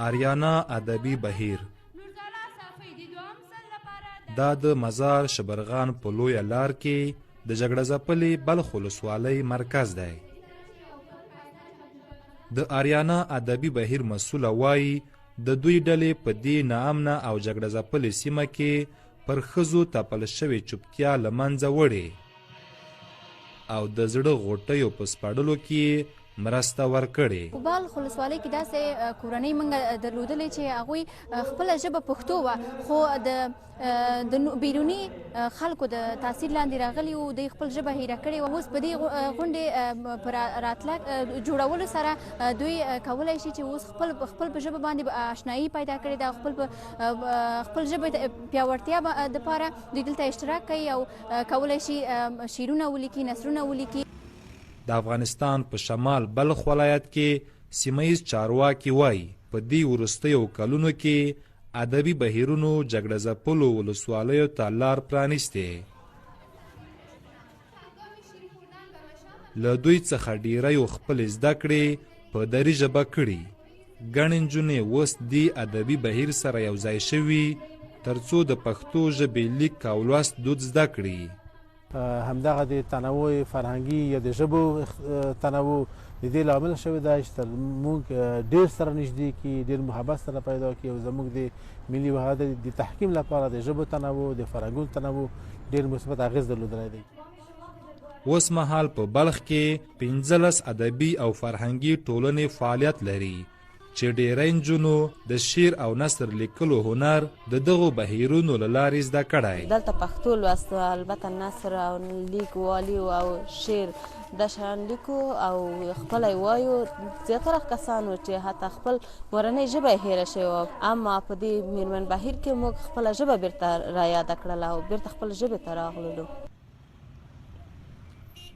آریانا ادبي بهیر دا د مزار شبرغان په لویه لار کې د جګړه ځپلې بلخ ولسوالۍ مرکز دی. د آریانا ادبي بهیر مسؤله وایي د دوی ډلې په دې ناامنه او جګړه ځپلې سیمه کې پر ښځو تپل شوې چوپتیا له منځه وړې او د زړه غوټیو په سپړلو کې مرسته ورکړې. په بلخ ولسوالۍ کې داسې کورنۍ موږ درلودلې چې هغوی خپله ژبه پښتو وه، خو د بیروني خلکو د تاثیر لاندې راغلي وو، دوی خپل ژبه هیره کړې وه. اوس په دې غونډې په راتلک جوړولو سره دوی کولی شي چې اوس خپل په ژبه باندې اشنایي پیدا کړې ده، خپل ژبه پیاوړتیا دپاره دوی دلته اشتراک کوي او کولی شي شعرونه ولیکي، نثرونه ولیکي. د افغانستان په شمال بلخ ولایت کې سیمهیز چارواکي وایي په دې وروستیو کلونو کې ادبي بهیرونو جګړه ځپلو ولسوالیو ته لار پرانیستې. له دوی څخه ډیریو خپلې زده کړې په دري ژبه کړي. ګڼې نجونې اوس دې ادبي بهیر سره یوځای شوي تر څو د پښتو ژبې لیک او لوست دود زده کړي. همدغه د تنوع فرهنګي یا د ژبو تنوع د دې لامل شوی دی چې موږ ډېر سره نږدې کړي، ډېر محبت سره پیدا کړي او زموږ د ملي وحدت د تحکیم لپاره د ژبو تنوع د فرهنګونو تنوع ډېر مثبت اغېز درلودلی دی. اوس مهال په بلخ کې 15 ادبي او فرهنګي ټولنې فعالیت لري چې ډېری نجونو د شعر او نثر لیکلو هنر د دغو بهیرونو له لارې زده کړی. دلته پښتو لوست، البته نثر او لیک والیو او شعر د شان لیکو او خپله یې وایو. زیاتره کسانو چې حتی خپل مورنۍ ژبه یې هیره شوې وه، اما په دې میرمن بهیر کې موږ خپله ژبه بیرته رایاده کړله او بیرته خپل ژبې ته راغللو.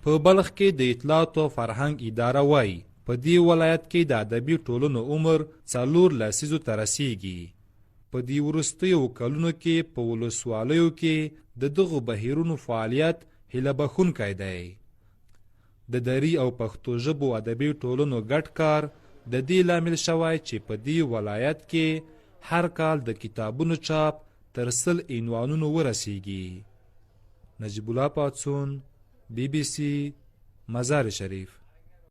په بلخ کې د اطلاعات او فرهنګ اداره وایي په دې ولایت کې د ادبي ټولنو عمر 4 لسیزو ته رسیږي. په دې وروستیو کلونو کې په ولسوالیو کې د دغو بهیرونو فعالیت هیله بښونکی دی. د دري او پښتو ژبو ادبي ټولنو ګډ کار د دې لامل شوی چې په دې ولایت کې هر کال د کتابونو چاپ تر 100 عنوانونو ورسیږي. نجیب الله پاڅون، BBC، مزار شریف.